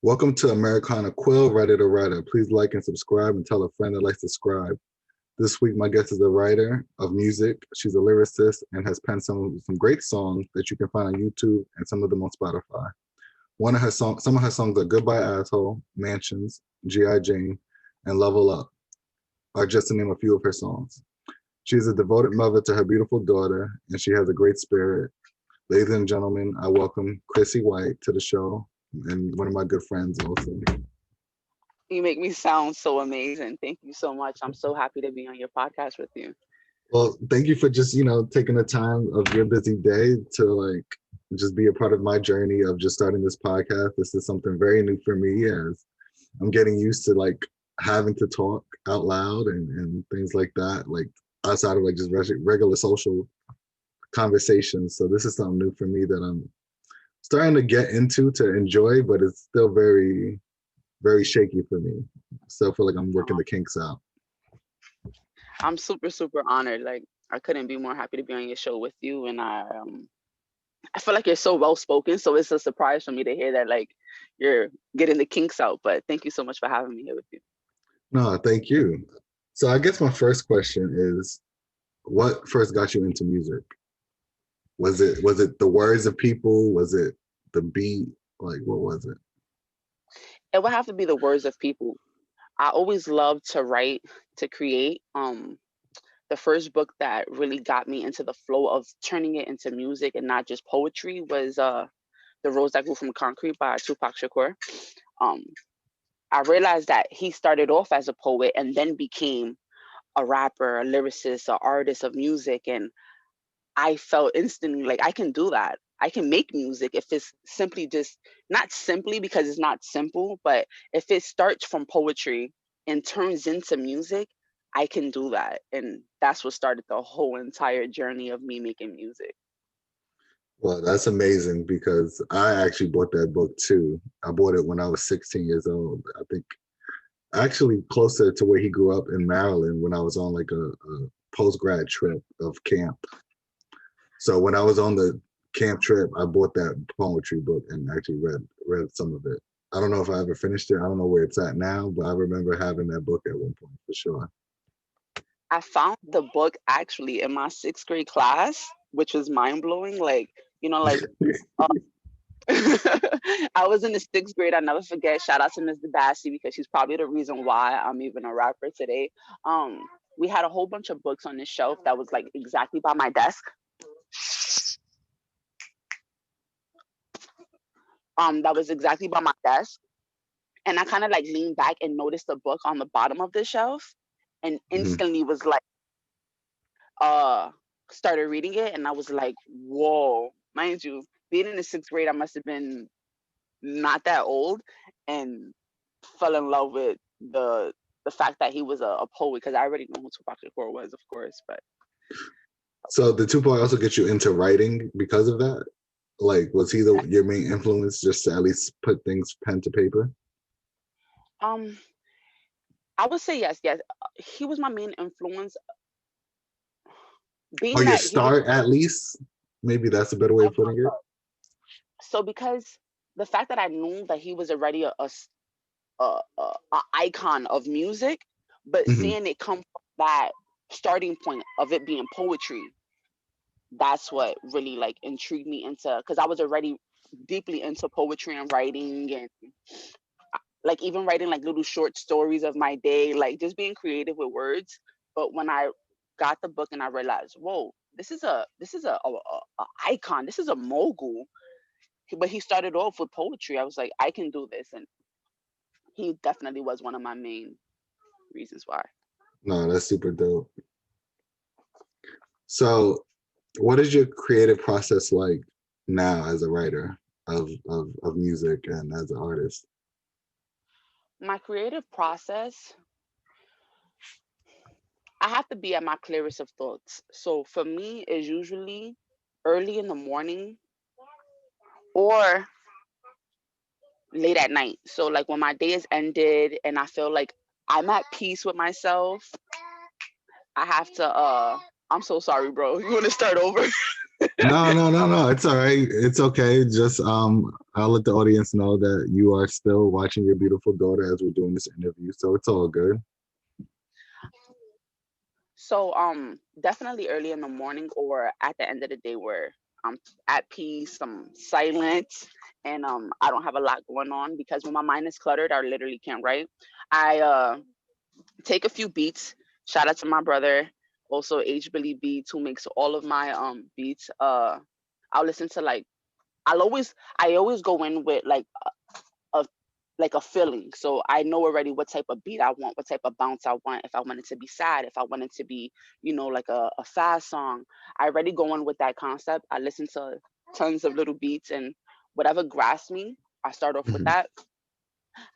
Welcome to Americana Quill, writer to writer. Please like and subscribe and tell a friend that likes to subscribe. This week, my guest is a writer of music. She's a lyricist and has penned some great songs that you can find on YouTube and some of them on Spotify. Some of her songs are Goodbye Asshole, Mansions, G.I. Jane, and Level Up are just to name a few of her songs. She is a devoted mother to her beautiful daughter, and she has a great spirit. Ladies and gentlemen, I welcome Chrissy Whyte to the show, and one of my good friends also. You make me sound so amazing. Thank you so much. I'm so happy to be on your podcast with you. Well, thank you for just, taking the time of your busy day to just be a part of my journey of just starting this podcast. This is something very new for me as I'm getting used to having to talk out loud and things like that, like outside of just regular social conversations. So this is something new for me that I'm starting to get into to enjoy, but it's still very, very shaky for me. Still feel like I'm working the kinks out. I'm super, super honored. Like I couldn't be more happy to be on your show with you. And I feel like you're so well spoken. So it's a surprise for me to hear that you're getting the kinks out. But thank you so much for having me here with you. No, thank you. So I guess my first question is, what first got you into music? Was it the words of people? Was it the beat? Like what was it? It would have to be the words of people. I always loved to write, to create. The first book that really got me into the flow of turning it into music and not just poetry was The Rose That Grew from Concrete by Tupac Shakur. Um, I realized that he started off as a poet and then became a rapper, a lyricist, an artist of music. And I felt instantly like I can do that. I can make music if it's simply just not simply because it's not simple, but if it starts from poetry and turns into music, I can do that. And that's what started the whole entire journey of me making music. Well, that's amazing because I actually bought that book too. I bought it when I was 16 years old. I think actually closer to where he grew up in Maryland when I was on a post grad trip of camp. So when I was on the camp trip, I bought that poetry book and actually read some of it. I don't know if I ever finished it. I don't know where it's at now, but I remember having that book at one point for sure. I found the book actually in my sixth grade class, which was mind blowing. You know, like uh, I was in the sixth grade. I never forget. Shout out to Miss Dabassi because she's probably the reason why I'm even a rapper today. Um, we had a whole bunch of books on this shelf that was like exactly by my desk. That was exactly by my desk, and I kind of like leaned back and noticed the book on the bottom of the shelf, and Mhm. instantly was like, uh, started reading it, and I was like, whoa, mind you, being in the sixth grade, I must have been not that old, and fell in love with the fact that he was a poet because I already know who Tupac Shakur was, of course. But So the Tupac also get you into writing because of that? Like, was he your main influence just to at least put things pen to paper? um, I would say yes, yes. He was my main influence, Or being your that he was start at least? Maybe that's a better way of putting it. so because the fact that I knew that he was already a icon of music, but Hmm. seeing it come from that starting point of it being poetry, that's what really like intrigued me into because I was already deeply into poetry and writing and like even writing like little short stories of my day, like just being creative with words. But when I got the book and I realized, whoa, this is a icon, this is a mogul. But he started off with poetry. I was like, I can do this, and he definitely was one of my main reasons why. No, that's super dope. So, what is your creative process like now as a writer of music and as an artist? My creative process, I have to be at my clearest of thoughts. So for me, is usually early in the morning or late at night. So like when my day is ended and I feel like I'm at peace with myself, I have to I'm so sorry, bro. You want to start over? No. It's all right. It's okay. Just I'll let the audience know that you are still watching your beautiful daughter as we're doing this interview. So it's all good. So definitely early in the morning or at the end of the day where I'm at peace, I'm silent, and I don't have a lot going on, because when my mind is cluttered, I literally can't write. I take a few beats. Shout out to my brother, also H Billy Beats, who makes all of my beats. I'll listen to like I always go in with a like a feeling. So I know already what type of beat I want, what type of bounce I want. If I want it to be sad, if I want it to be, like a fast song, I already go in with that concept. I listen to tons of little beats, and whatever grasps me, I start off with Mhm. that.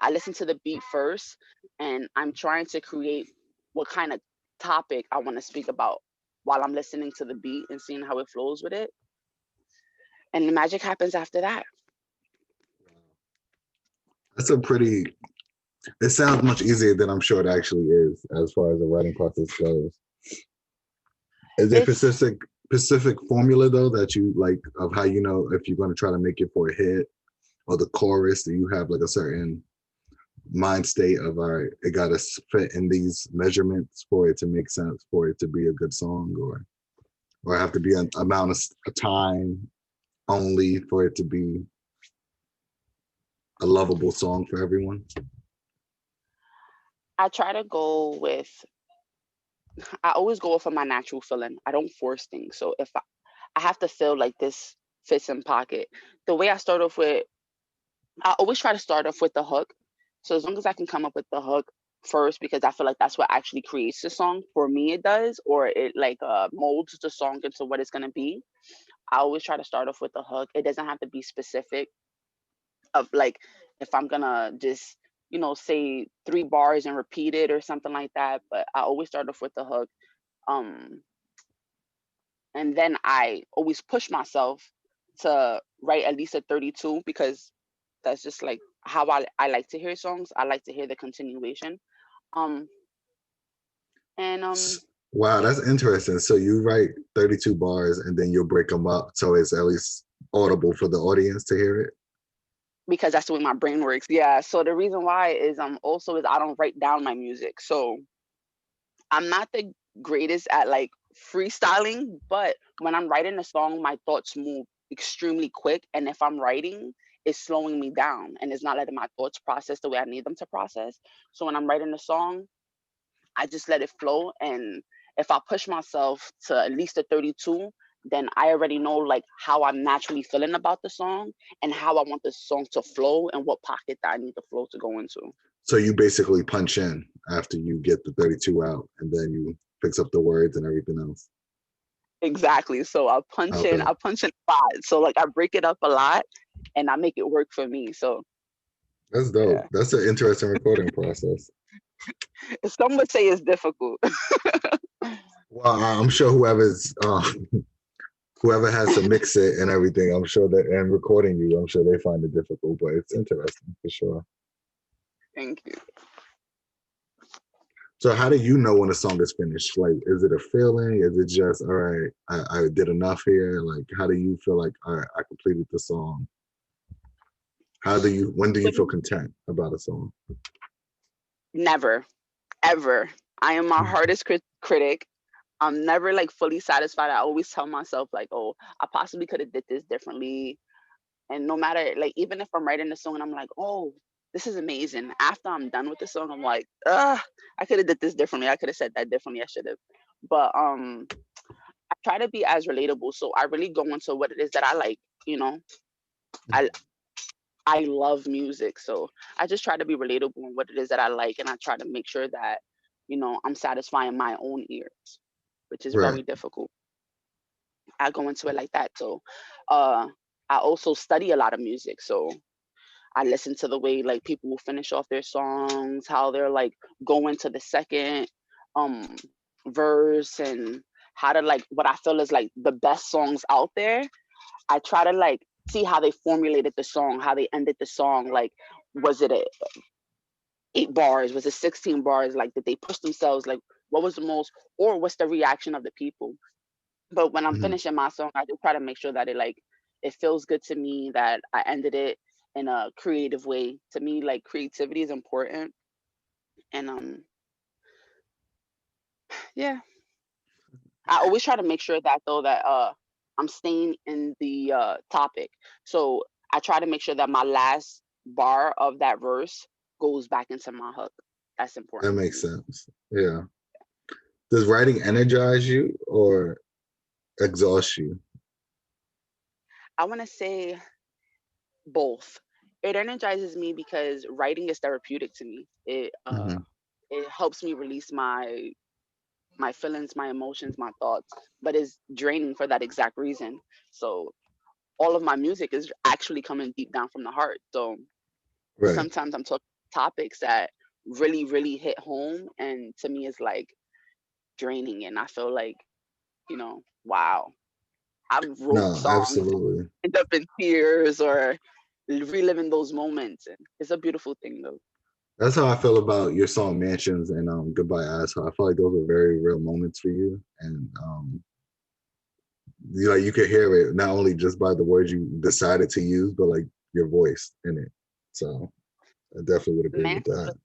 I listen to the beat first, and I'm trying to create what kind of topic I want to speak about while I'm listening to the beat and seeing how it flows with it. And the magic happens after that. That's a pretty. It sounds much easier than I'm sure it actually is, as far as the writing process goes. Is there It's specific formula though that you like of how you know if you're going to try to make it for a hit or the chorus? Do you have like a certain mind state of all right, it got to fit in these measurements for it to make sense for it to be a good song, or have to be an amount of time only for it to be a lovable song for everyone? I try to go with I always go off of my natural feeling. I don't force things. So if I have to feel like this fits in pocket, the way I start off with, I always try to start off with the hook. So as long as I can come up with the hook first, because I feel like that's what actually creates the song. For me, it does, or it like molds the song into what it's gonna be. I always try to start off with the hook. It doesn't have to be specific of like if I'm gonna just say 3 bars and repeat it or something like that. But I always start off with the hook. Um, and then I always push myself to write at least a 32, because that's just like how I like to hear songs. I like to hear the continuation. Um and Wow, yeah, that's interesting. So you write 32 bars and then you'll break them up so it's at least audible for the audience to hear it. because that's the way my brain works. Yeah. So the reason why is also is I don't write down my music. So I'm not the greatest at like freestyling, but when I'm writing a song, my thoughts move extremely quick. And if I'm writing, it's slowing me down and it's not letting my thoughts process the way I need them to process. So when I'm writing a song, I just let it flow. And if I push myself to at least a 32, then I already know like how I'm naturally feeling about the song and how I want the song to flow and what pocket that I need the flow to go into. So you basically punch in after you get the 32 out and then you fix up the words and everything else. Exactly. So Okay. I punch in a lot. So like I break it up a lot and I make it work for me. So That's dope. yeah. That's an interesting recording process. Some would say it's difficult. Well, I'm sure whoever has to mix it and everything, I'm sure that and recording you, I'm sure they find it difficult, but it's interesting for sure. Thank you. So how do you know when a song is finished? Like, is it a feeling? Is it just, all right, I did enough here? Like, how do you feel like, all right, I completed the song? When do you feel When content about a song? never, ever. I am my hardest critic. I'm never like fully satisfied. I always tell myself like, oh, I possibly could have did this differently. And no matter like even if I'm writing a song and I'm like, oh, this is amazing. After I'm done with the song, I'm like, I could have did this differently. I could have said that differently. I should have. But I try to be as relatable. So I really go into what it is that I like, you know. I I love music. So I just try to be relatable in what it is that I like, and I try to make sure that, I'm satisfying my own ears, which is Right. very difficult. I go into it like that. So uh I also study a lot of music. So I listen to the way like people will finish off their songs, how they're like go into the second um verse, and how to like what I feel is like the best songs out there. I try to like see how they formulated the song, how they ended the song. Like, was it a 8 bars? Was it 16 bars? Like, did they push themselves? Like, what was the most, or what's the reaction of the people? But when I'm Hmm. finishing my song, I do try to make sure that it feels good to me, that I ended it in a creative way. To me, like, creativity is important. And yeah, I always try to make sure that, though, that I'm staying in the topic. So I try to make sure that my last bar of that verse goes back into my hook. That's That important to makes me. sense. Yeah. Does writing energize you or exhaust you? I want to say both. It energizes me because writing is therapeutic to me. Hmm. It helps me release my feelings, my emotions, my thoughts, but it's draining for that exact reason. So all of my music is actually coming deep down from the heart. So Right. sometimes I'm talking topics that really, really hit home, and to me it's like draining, and I feel like, wow, I've wrote No, songs that absolutely. end up in tears or reliving those moments, and it's a beautiful thing though. That's how I feel about your song Mansions and Goodbye Asshole. I feel like those are very real moments for you. And you could hear it not only just by the words you decided to use, but like your voice in it. So I definitely would agree with Mansions that. was,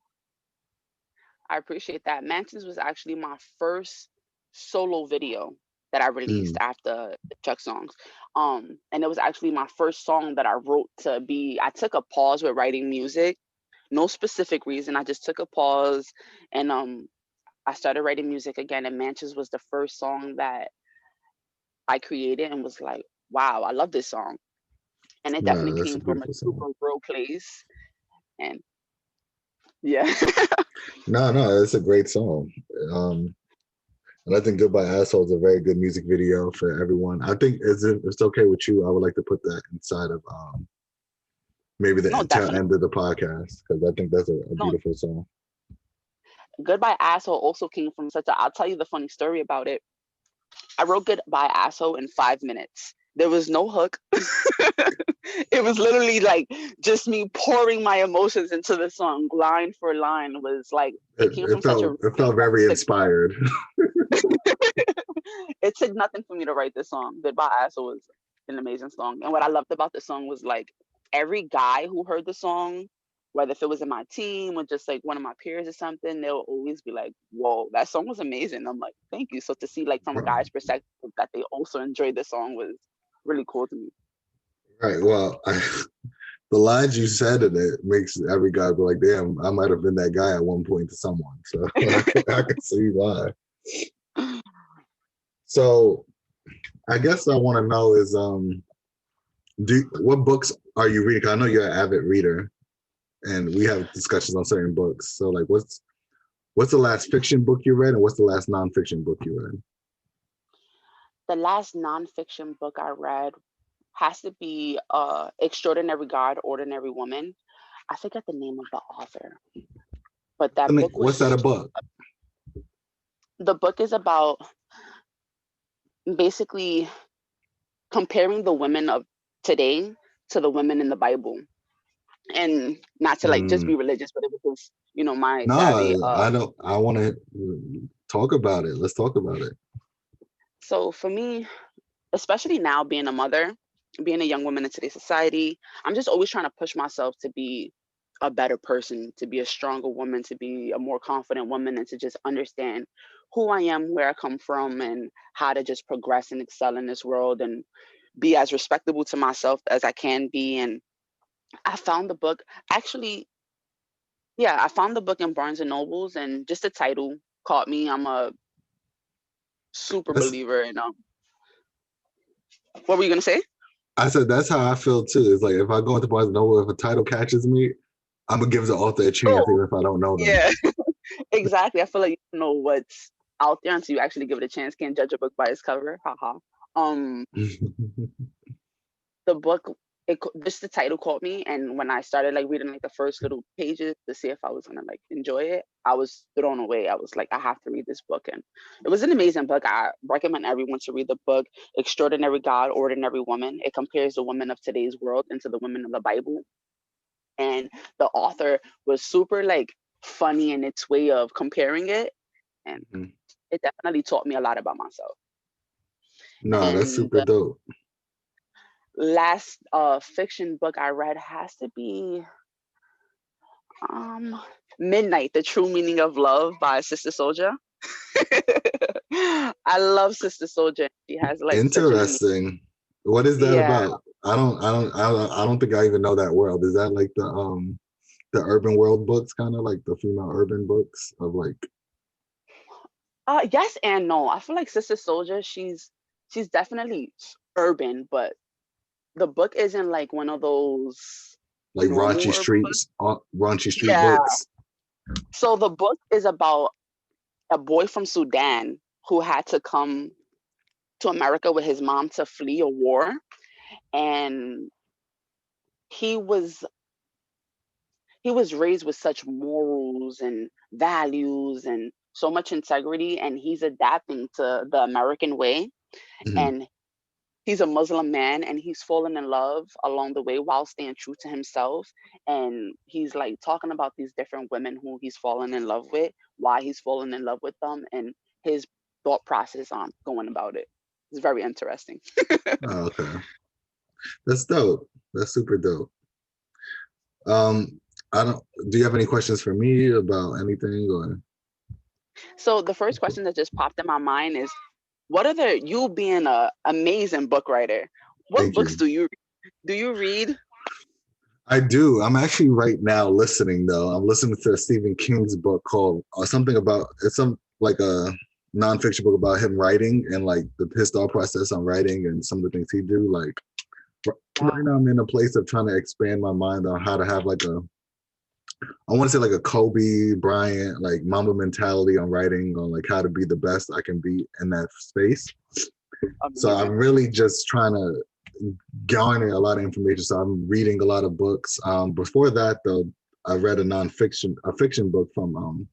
I appreciate that. Mansions was actually my first solo video that I released Mm, after the Chuck songs. And it was actually my first song that I wrote to be. I took a pause with writing music, no specific reason. I just took a pause, and I started writing music again. And Mansions was the first song that I created and was like, wow, I love this song. And it no, definitely that's a came from a beautiful song. super real place. And yeah. No, no, it's a great song. Um, and I think Goodbye Asshole is a very good music video for everyone. I think if it's okay with you, I would like to put that inside of maybe No, the tail definitely. end of the podcast because I think that's a No, beautiful song. Goodbye Asshole also came from such a, I'll tell you the funny story about it. I wrote Goodbye Asshole in 5 minutes. There was no hook. It was literally like just me pouring my emotions into the song, line for line. Was like, it came from such a It place felt that very took inspired. it took nothing for me to write this song. Goodbye Asshole was an amazing song. And what I loved about the song was like every guy who heard the song, whether if it was in my team or just like one of my peers or something, they'll always be like, whoa, that song was amazing. I'm like, thank you. So to see like from a guy's perspective that they also enjoyed the song was really cool to me. Right. Well, the lines you said in it makes every guy be like, "Damn, I might have been that guy at one point to someone." So I can see why. So I guess I want to know is what books are you reading? 'Cause I know you're an avid reader, and we have discussions on certain books. So like, what's the last fiction book you read, and what's the last nonfiction book you read? The last nonfiction book I read has to be Extraordinary God, Ordinary Woman. I forget the name of the author, but that book What's that was, about? the book is about basically comparing the women of today to the women in the Bible. And not to like just Mm. be religious, but it was just, my savvy. No, I don't. I want to talk about it. Let's talk about it. So for me, especially now being a mother, being a young woman in today's society, I'm just always trying to push myself to be a better person, to be a stronger woman, to be a more confident woman, and to just understand who I am, where I come from, and how to just progress and excel in this world and be as respectable to myself as I can be. And I found the book actually, yeah, I found the book in Barnes and Nobles, and just the title caught me. I'm a super That's believer in what were you gonna say? I said that's how I feel too. It's like if I go into Barnes and Noble, if a title catches me, I'm gonna give the author a chance, Oh, even if I don't know them. yeah, exactly. I feel like you don't know what's out there until you actually give it a chance. Can't judge a book by its cover. Haha. Um, the book, just the title caught me, and when I started like reading like the first little pages to see if I was gonna like enjoy it, I was thrown away. I was like, I have to read this book, and it was an amazing book. I recommend everyone to read the book, Extraordinary God, Ordinary Woman. It compares the women of today's world into the women of the Bible, and the author was super like funny in its way of comparing it, and it definitely taught me a lot about myself. No, that's And super the dope. last fiction book I read has to be um Midnight, The True Meaning of Love by Sister Soldier. I love Sister Soldier. She has like such an amazing, Interesting. What is that yeah. about? I don't think I even know that world. Is that like the urban world books, kind of like the female urban books of like, Yes and no. I feel like Sister Soldier, she's definitely urban, but the book isn't like one of those normal urban books. raunchy street Yeah. books? So the book is about a boy from Sudan who had to come to America with his mom to flee a war, and he was he was raised with such morals and values and so much integrity, and he's adapting to the American way, Mhm. and he's a Muslim man, and he's fallen in love along the way while staying true to himself. And he's like talking about these different women who he's fallen in love with, why he's fallen in love with them, and his thought process on going about it. It's very interesting. Oh, okay, that's dope. That's super dope. Um, I don't. Do you have any questions for me about anything or? So the first question that just popped in my mind is, what are the you being a amazing book writer? What Thank books you. do you read? I do. I'm actually right now listening though. I'm listening to a Stephen King's book called something about it's some like a nonfiction book about him writing and like his thought process on writing and some of the things he do. Like right Wow. now, I'm in a place of trying to expand my mind on how to have like I want to say like a Kobe Bryant like Mamba mentality on writing on like how to be the best I can be in that space. So I'm Amazing. really just trying to garner a lot of information. So I'm reading a lot of books. Before that, though, I read a fiction book from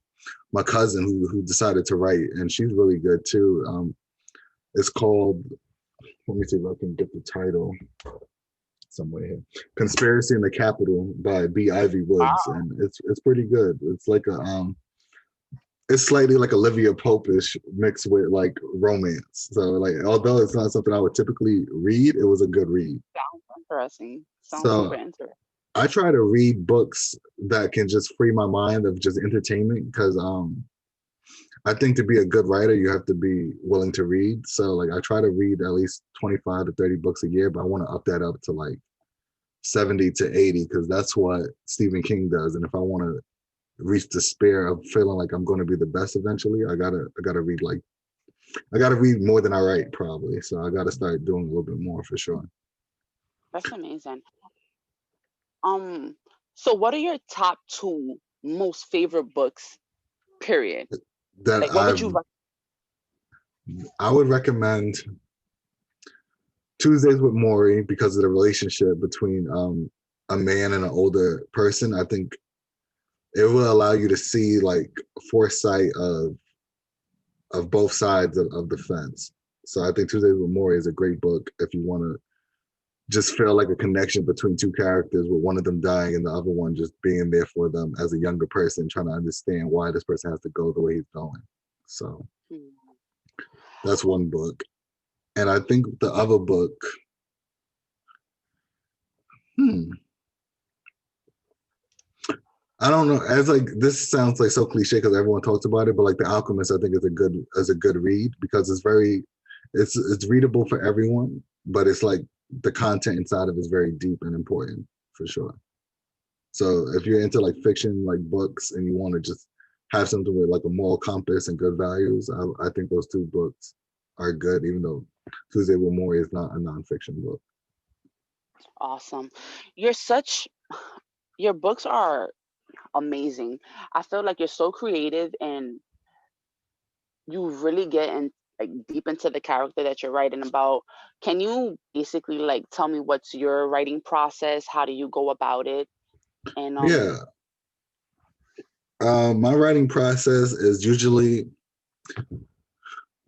my cousin who decided to write, and she's really good too. It's called. Let me see if I can get the title somewhere here. "Conspiracy in the Capitol" by B. Ivy Woods, Wow. and it's pretty good. It's like it's slightly like Olivia Popish mixed with like romance. So like, although it's not something I would typically read, it was a good read. Sounds interesting. Sounds super So interesting. I try to read books that can just free my mind of just entertainment because I think to be a good writer you have to be willing to read. So like I try to read at least 25 to 30 books a year, but I want to up that up to like 70 to 80 because that's what Stephen King does. And if I want to reach despair of feeling like I'm going to be the best eventually, I gotta read like I gotta read more than I write probably. So I gotta start doing a little bit more for sure. That's amazing. Um, so what are your top two most favorite books, period? That Like what would you I would recommend Tuesdays with Maury because of the relationship between a man and an older person. I think it will allow you to see like foresight of both sides of the fence. So I think Tuesdays with Maury is a great book if you want to just feel like a connection between two characters with one of them dying and the other one just being there for them as a younger person trying to understand why this person has to go the way he's going. So Hmm. that's one book. And I think the other book, hmm, I don't know. As like this sounds like so cliche because everyone talks about it, but like The Alchemist, I think is a good read because it's readable for everyone, but it's like the content inside of it is very deep and important for sure. So if you're into like fiction, like books, and you want to just have something with like a moral compass and good values, I think those two books are good, even though Tuesday with Morrie is not a nonfiction book. Awesome. You're such your books are amazing. I feel like you're so creative and you really get in like deep into the character that you're writing about. Can you basically like tell me what's your writing process? How do you go about it? And Yeah, my writing process is usually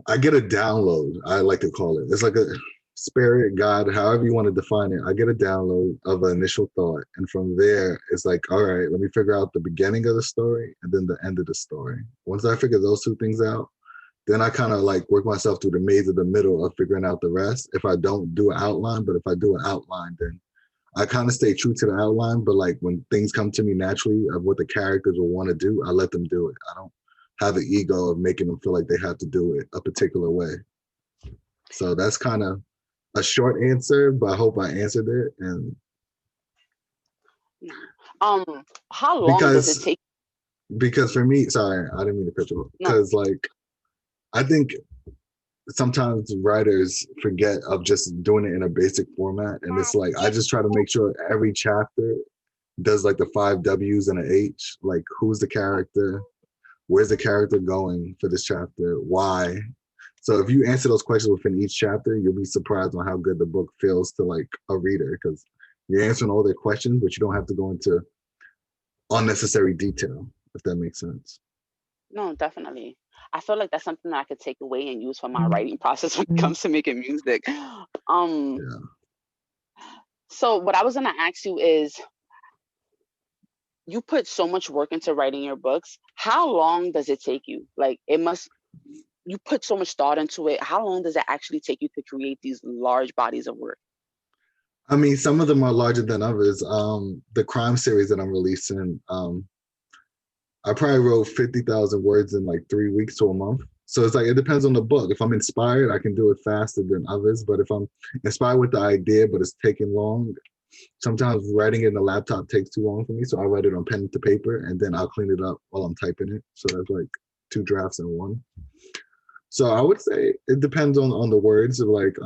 I get a download. I like to call it. It's like a spirit, God, however you want to define it. I get a download of an initial thought, and from there, it's like, all right, let me figure out the beginning of the story and then the end of the story. Once I figure those two things out, Then I kind of like work myself through the maze of the middle of figuring out the rest. If I don't do an outline, but if I do an outline, then I kind of stay true to the outline. But like when things come to me naturally of what the characters will want to do, I let them do it. I don't have the ego of making them feel like they have to do it a particular way. So that's kind of a short answer, but I hope I answered it. And um how long does it because take? because for me, sorry, I didn't mean to cut you off. No. Because like I think sometimes writers forget of just doing it in a basic format, and it's like I just try to make sure every chapter does like the 5 W's and an H. Like who's the character? Where's the character going for this chapter? Why? So if you answer those questions within each chapter, you'll be surprised on how good the book feels to like a reader because you're answering all their questions, but you don't have to go into unnecessary detail, if that makes sense. No, definitely. I feel like that's something that I could take away and use for my writing process when it comes to making music. Um, Yeah. so what I was gonna ask you is, you put so much work into writing your books. How long does it take you? Like it must, you put so much thought into it. How long does it actually take you to create these large bodies of work? I mean, some of them are larger than others. The crime series that I'm releasing, I probably wrote 50,000 words in like 3 weeks to a month. So it's like, it depends on the book. If I'm inspired, I can do it faster than others. But if I'm inspired with the idea, but it's taking long, sometimes writing it in the laptop takes too long for me. So I write it on pen to paper and then I'll clean it up while I'm typing it. So that's like 2 drafts in one. So I would say it depends on the words of like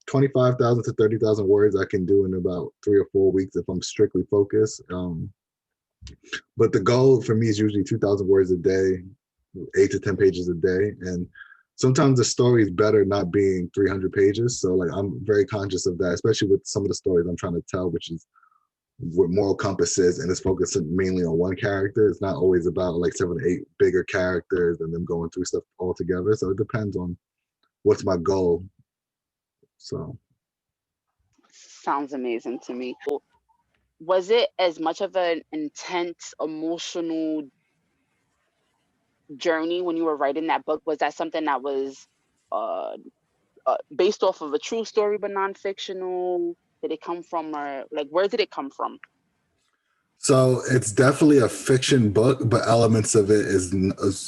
25,000 to 30,000 words I can do in about 3 or 4 weeks if I'm strictly focused. But the goal for me is usually 2,000 words a day, 8 to 10 pages a day. And sometimes the story is better not being 300 pages. So like I'm very conscious of that, especially with some of the stories I'm trying to tell, which is what moral compass is, and it's focusing mainly on one character. It's not always about like 7 or 8 bigger characters and them going through stuff all together. So it depends on what's my goal. So Sounds amazing to me. Was it as much of an intense emotional journey when you were writing that book? Was that something that was uh, based off of a true story but non-fictional? Did it come from, or like where did it come from? So it's definitely a fiction book, but elements of it is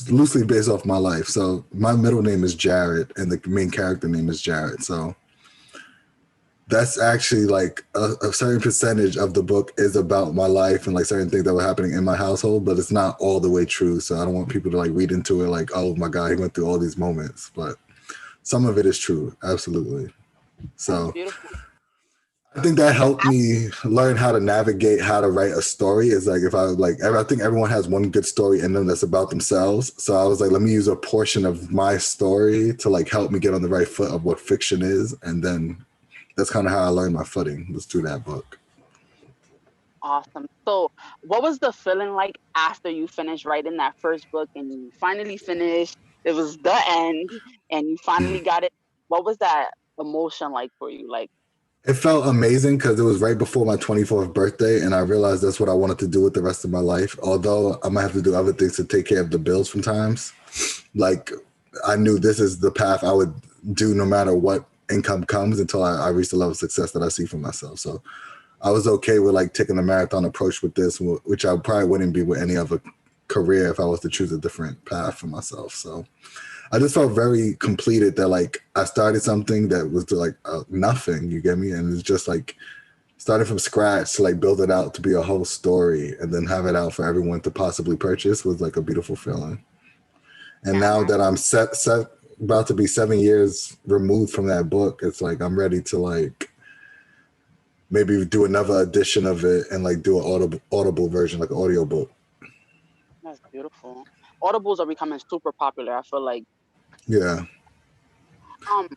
loosely based off my life. So my middle name is Jared, and the main character name is Jared. So that's actually like a certain percentage of the book is about my life and like certain things that were happening in my household, but it's not all the way true. So I don't want people to like read into it like, oh my God, he went through all these moments. But some of it is true, absolutely. That's So beautiful. I think that helped me learn how to navigate how to write a story. Is like if I like, I think everyone has one good story in them that's about themselves. So I was like, let me use a portion of my story to like help me get on the right foot of what fiction is, and then that's kind of how I learned my footing was through that book. Awesome. So, what was the feeling like after you finished writing that first book and you finally finished? It was the end, and you finally got it. What was that emotion like for you? Like, It felt amazing because it was right before my 24th birthday, and I realized that's what I wanted to do with the rest of my life. Although I might have to do other things to take care of the bills from times. Like I knew this is the path I would do no matter what income comes until I reach the level of success that I see for myself. So I was okay with like taking the marathon approach with this, which I probably wouldn't be with any other career if I was to choose a different path for myself. So I just felt very completed that like I started something that was like nothing, you get me? And it's just like starting from scratch to like build it out to be a whole story and then have it out for everyone to possibly purchase was like a beautiful feeling. And yeah, now that I'm set about to be 7 years removed from that book, it's like I'm ready to like maybe do another edition of it and like do an audible version, like an audio book. that's beautiful. Audibles are becoming super popular. I feel like. Yeah, Um,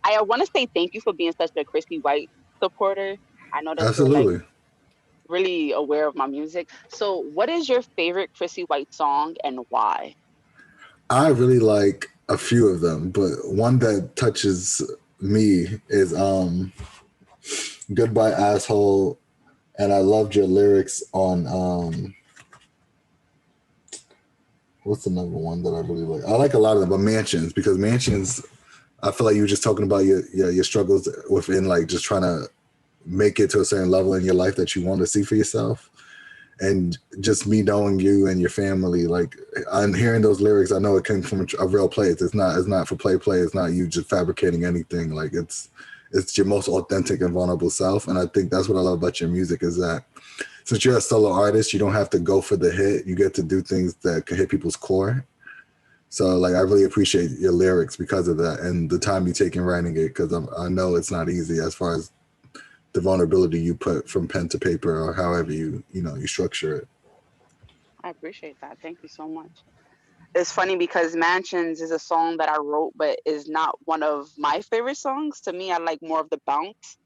I want to say thank you for being such a Chrissy Whyte supporter. I know that you're like absolutely. really aware of my music. So, what is your favorite Chrissy Whyte song and why? I really like a few of them, but one that touches me is Goodbye Asshole, and I loved your lyrics on What's the number one that I really like? I like a lot of them, but Mansions, because Mansions, I feel like you were just talking about your struggles within like just trying to make it to a certain level in your life that you want to see for yourself. And just me knowing you and your family, like I'm hearing those lyrics, I know it came from a real place. It's not for play. It's not you just fabricating anything. Like it's your most authentic and vulnerable self. And I think that's what I love about your music is that since you're a solo artist, you don't have to go for the hit. You get to do things that can hit people's core. So like I really appreciate your lyrics because of that and the time you take in writing it because I know it's not easy as far as the vulnerability you put from pen to paper or however you structure it. I appreciate that. Thank you so much. It's funny because Mansions is a song that I wrote, but is not one of my favorite songs. To me, I like more of the bounce,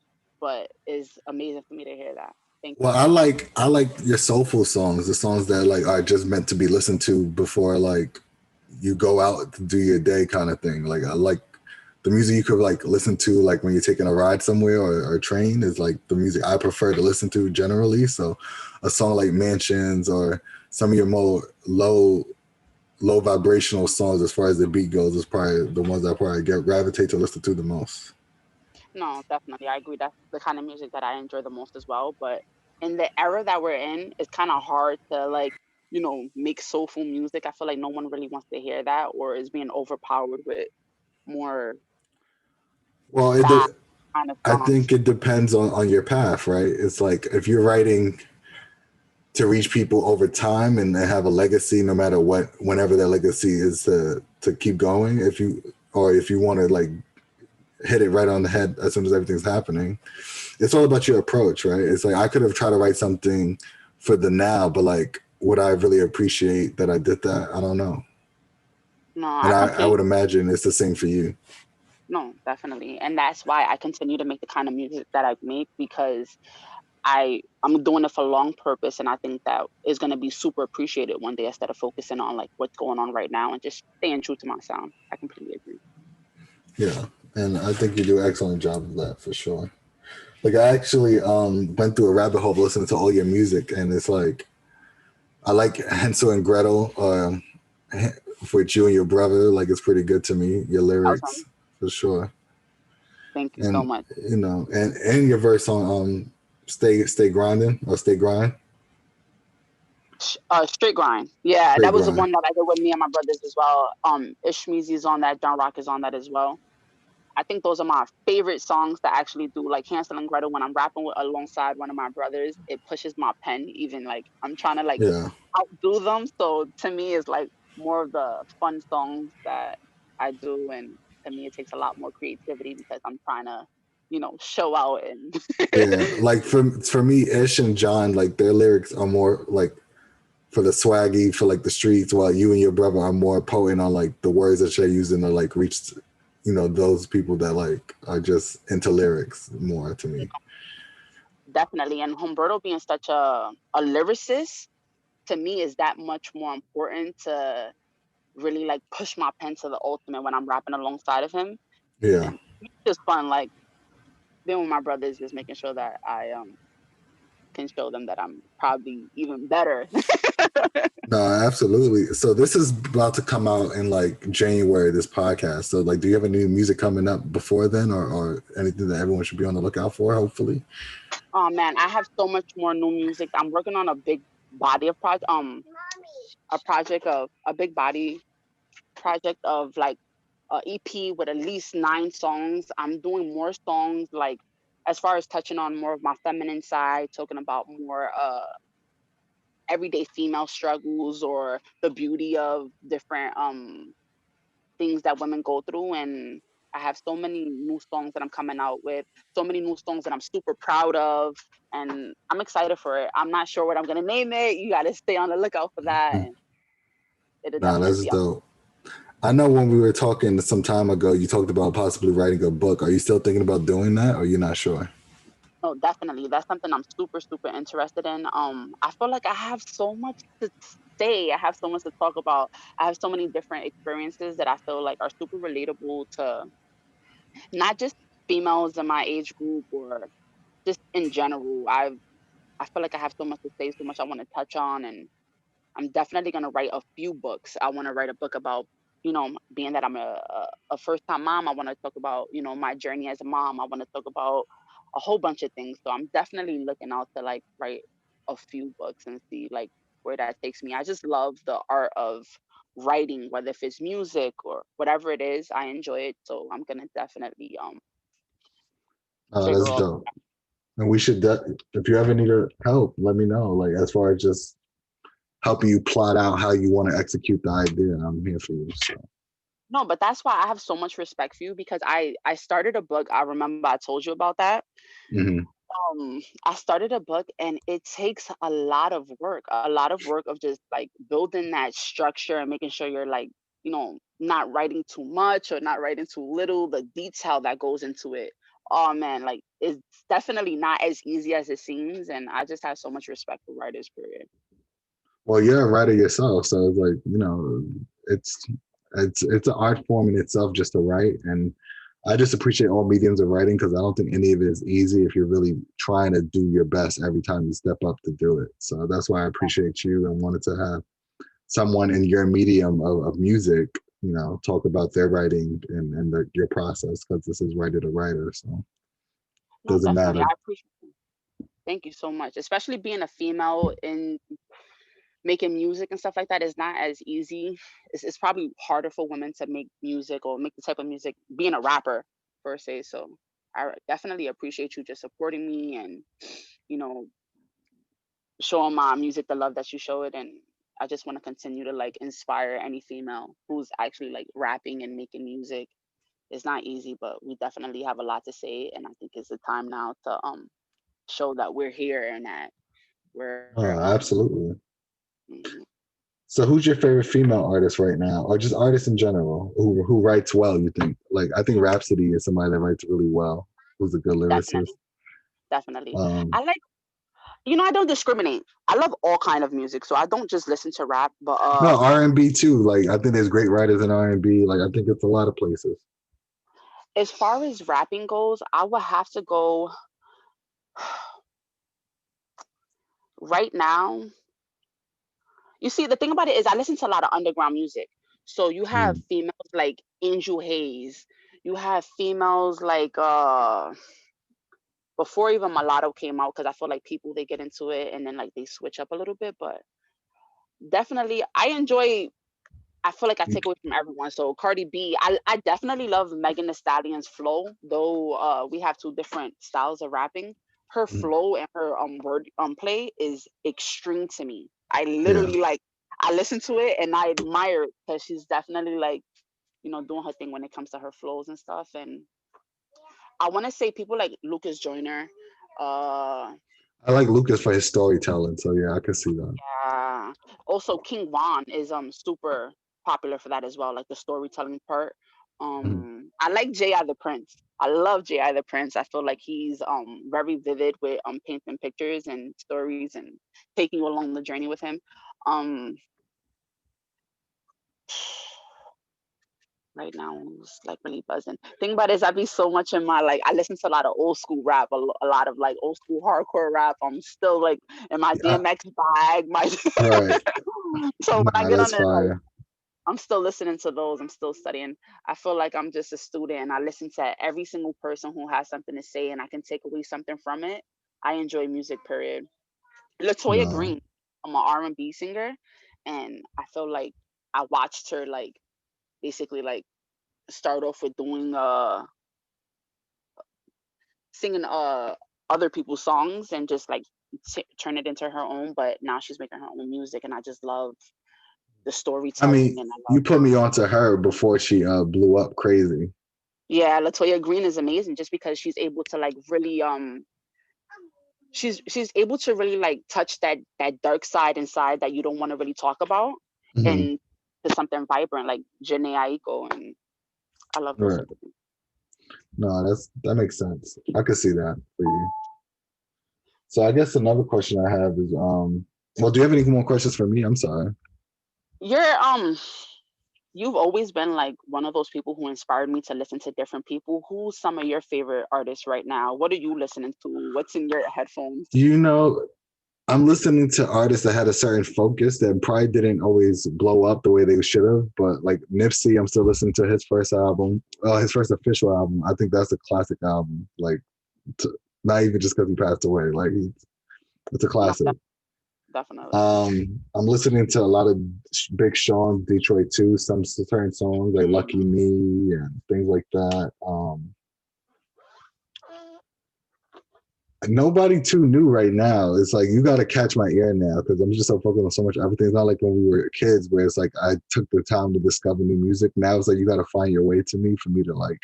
but it's amazing for me to hear that. Thank you Well, so much. I like your soulful songs, the songs that like are just meant to be listened to before like you go out to do your day kind of thing. Like I like the music you could like listen to like when you're taking a ride somewhere or a train is like the music I prefer to listen to generally. So a song like Mansions or some of your more low vibrational songs as far as the beat goes is probably the ones I probably get gravitate to listen to the most. No, definitely. I agree. That's the kind of music that I enjoy the most as well. But in the era that we're in, it's kind of hard to make soulful music. I feel like no one really wants to hear that or is being overpowered with more Well, fast kind of I songs. think it depends on your path, right? It's like if you're writing to reach people over time and have a legacy, no matter what, whenever that legacy is to keep going. If you want to like hit it right on the head as soon as everything's happening, it's all about your approach, right? It's like I could have tried to write something for the now, but like would I really appreciate that I did that? I don't know. No, And I I would completely. imagine it's the same for you. No, definitely. And that's why I continue to make the kind of music that I make because I'm doing it for long purpose and I think that is gonna be super appreciated one day instead of focusing on like what's going on right now and just staying true to my sound. I completely agree. Yeah. And I think you do an excellent job of that for sure. Like I actually went through a rabbit hole listening to all your music and it's like I like Hansel and Gretel for you and your brother. Like it's pretty good to me. Your Awesome. lyrics for sure, Thank you so and much. and your verse on stay grinding or stay grind, Straight grind. Yeah, straight that was the grind. one that I did with me and my brothers as well. Ishmeezy's on that. John Rock is on that as well. I think those are my favorite songs to actually do. Like Hansel and Gretel, when I'm rapping alongside one of my brothers, it pushes my pen. Even like I'm trying to like Yeah, outdo them. So to me, it's like more of the fun songs that I do, and to me, it takes a lot more creativity because I'm trying to, show out and. yeah. Like for me, Ish and John, like their lyrics are more like for the swaggy, for like the streets, while you and your brother are more potent on like the words that you're using to like reach, those people that like are just into lyrics more to me. Definitely, and Humberto being such a lyricist to me is that much more important to really like push my pen to the ultimate when I'm rapping alongside of him. Yeah. And it's just fun, like being with my brothers, just making sure that I can show them that I'm probably even better. No, absolutely. So this is about to come out in like January, this podcast. So like do you have any music coming up before then or anything that everyone should be on the lookout for, hopefully? Oh man, I have so much more new music. I'm working on a big body of project, a project of a big body project of like a EP with at least 9 songs. I'm doing more songs like as far as touching on more of my feminine side, talking about more everyday female struggles or the beauty of different things that women go through. And I have so many new songs that I'm coming out with, so many new songs that I'm super proud of, and I'm excited for it. I'm not sure what I'm gonna name it. You gotta stay on the lookout for that, and it'll Nah, definitely that's be out. dope. I know when we were talking some time ago, you talked about possibly writing a book. Are you still thinking about doing that or you're not sure? No, definitely. That's something I'm super, super interested in. I feel like I have so much to say. I have so much to talk about. I have so many different experiences that I feel like are super relatable to not just females in my age group or just in general. I feel like I have so much to say, so much I want to touch on, and I'm definitely gonna write a few books. I want to write a book about, being that I'm a first time mom. I want to talk about, my journey as a mom. I want to talk about a whole bunch of things. So I'm definitely looking out to like write a few books and see like where that takes me. I just love the art of writing, whether if it's music or whatever it is. I enjoy it. So I'm gonna definitely Oh, figure that's out. dope. And we should, if you ever need help, let me know. Like as far as just helping you plot out how you want to execute the idea, I'm here for you. So. No, but that's why I have so much respect for you because I started a book. I remember I told you about that. Hmm. I started a book and it takes a lot of work of just like building that structure and making sure you're like, not writing too much or not writing too little, the detail that goes into it. Oh man, like it's definitely not as easy as it seems. And I just have so much respect for writers, period. Well, you're a writer yourself, so it's like it's it's an art form in itself just to write, and I just appreciate all mediums of writing because I don't think any of it is easy if you're really trying to do your best every time you step up to do it. So that's why I appreciate you and wanted to have someone in your medium of music, talk about their writing and your process because this is writer to writer, so it No, doesn't definitely. matter. I appreciate it. Thank you so much. Especially being a female in making music and stuff like that is not as easy. It's probably harder for women to make music or make the type of music being a rapper per se. So I definitely appreciate you just supporting me and you know showing my music the love that you show it. And I just want to continue to like inspire any female who's actually like rapping and making music. It's not easy, but we definitely have a lot to say, and I think it's the time now to show that we're here and that we're Absolutely. mhm. So who's your favorite female artist right now, or just artists in general who writes well? You think? Like I think Rhapsody is somebody that writes really well, who's a good lyricist. Definitely, definitely. Um, I like, I don't discriminate. I love all kind of music, so I don't just listen to rap. But no, R&B too. Like I think there's great writers in R&B. Like I think it's a lot of places. as far as rapping goes, I would have to go right now. You see, the thing about it is, I listen to a lot of underground music. So you have Mm, females like Angel Hayes. You have females like before even Mulatto came out, because I feel like people they get into it and then like they switch up a little bit. But definitely, I enjoy. I feel like I take away from everyone. So Cardi B, I definitely love Megan Thee Stallion's flow, though we have two different styles of rapping. Her mm, flow and her word play is extreme to me. I yeah, literally like I listen to it and I admire it because she's definitely like, doing her thing when it comes to her flows and stuff. And I want to say people like Lucas Joyner, uh I like Lucas for his storytelling. So yeah, I can see that. yeah. Also, King Von is super popular for that as well, like the storytelling part. Mm. I like J.I. the Prince. I love J.I. the Prince. I feel like he's very vivid with painting pictures and stories and taking you along the journey with him. Um right now it's like really buzzing. Thing about it is I be so much in my like I listen to a lot of old school rap, a lot of like old school hardcore rap. I'm still like in my Yeah, DMX bag, my right. so when I Nah, get that's on it like fire. I'm still listening to those. I'm still studying. I feel like I'm just a student and I listen to every single person who has something to say and I can take away something from it. I enjoy music, period. Latoya No, Green, I'm an R&B singer, and I feel like I watched her like basically like start off with doing singing other people's songs and just like turn it into her own, but now she's making her own music and I just love the I storytelling mean, and I you love put me onto her before she blew up crazy. yeah, Latoya Green is amazing just because she's able to like really she's able to really like touch that dark side inside that you don't want to really talk about Hmm. and to something vibrant like Janae Aiko, and I love those Right. type of things. No, that makes sense. I could see that for you. So I guess another question I have is, well, do you have any more questions for me? I'm sorry. You're you've always been like one of those people who inspired me to listen to different people. Who's some of your favorite artists right now? What are you listening to? What's in your headphones? You know, I'm listening to artists that had a certain focus that probably didn't always blow up the way they should have, but like Nipsey, I'm still listening to his first album, his first official album. I think that's a classic album. Like, t- not even just because he passed away. Like, it's a No, classic. definitely. I'm listening to a lot of Big Sean, Detroit too. Some certain songs like "Lucky Mm. Me" and things like that. Nobody too new right now. It's like you got to catch my ear now because I'm just so focused on so much everything. It's not like when we were kids where it's like I took the time to discover new music. Now it's like you got to find your way to me for me to like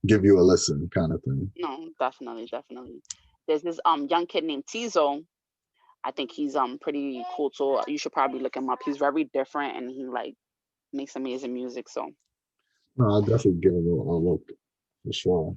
give you a listen, kind of thing. No, definitely, definitely. There's this young kid named Tizo. I think he's pretty cool too. You should probably look him up. He's very different and he like makes amazing music. So No, I'll definitely give it a look for sure.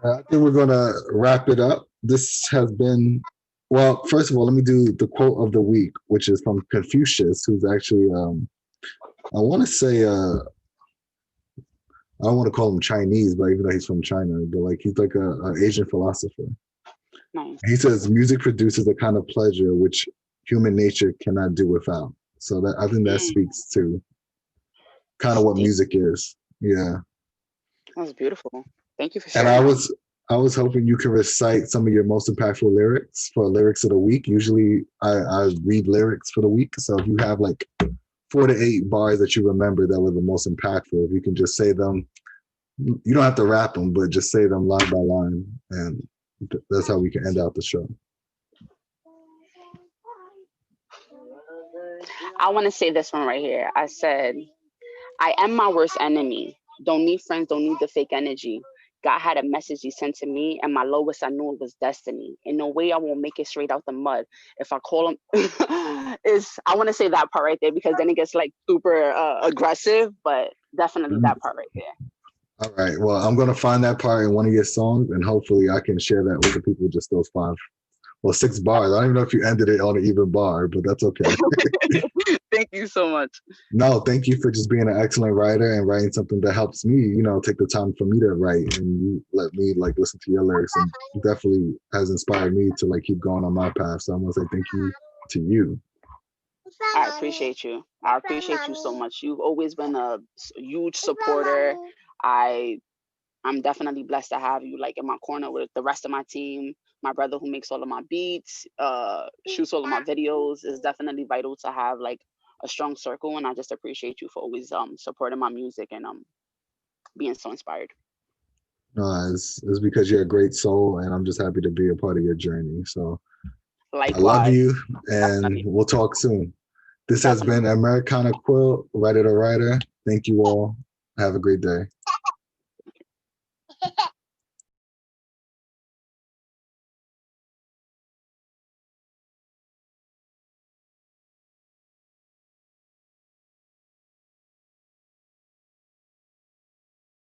I think we're gonna wrap it up. This has been, well, first of all, let me do the quote of the week, which is from Confucius, who's actually I want to say I don't want to call him Chinese, but even though he's from China, but like he's like a Asian philosopher. nice. He says music produces a kind of pleasure which human nature cannot do without. So that I think that Mm, speaks to kind of what deep. music is. Yeah. That was beautiful. Thank you for And sharing that. I was hoping you could recite some of your most impactful lyrics for lyrics of the week. Usually I read lyrics for the week. So if you have like 4 to 8 bars that you remember that were the most impactful, if you can just say them, you don't have to rap them, but just say them line by line. And that's how we can end out the show. I want to say this one right here. I said, I am my worst enemy. Don't need friends, don't need the fake energy. God had a message he sent to me, and my lowest I knew it was destiny. In no way I won't make it straight out the mud. If I call him, is I want to say that part right there because then it gets like super aggressive, but definitely that part right there. All right. Well, I'm gonna find that part in one of your songs, and hopefully I can share that with the people. Just those 6 bars. I don't even know if you ended it on an even bar, but that's okay. Thank you so much. No, thank you for just being an excellent writer and writing something that helps me. Take the time for me to write, and you let me like listen to your lyrics, and definitely has inspired me to like keep going on my path. So I want to say thank you to you. I appreciate you. I appreciate you so much. You've always been a huge supporter. I I'm definitely blessed to have you like in my corner with the rest of my team. My brother who makes all of my beats, shoots all of my videos is definitely vital to have like a strong circle. And I just appreciate you for always supporting my music and being so inspired. It's because you're a great soul, and I'm just happy to be a part of your journey. So I love Likewise, you, and definitely, we'll talk soon. This has been definitely. Americana Quill, writer to writer. Thank you all. Have a great day.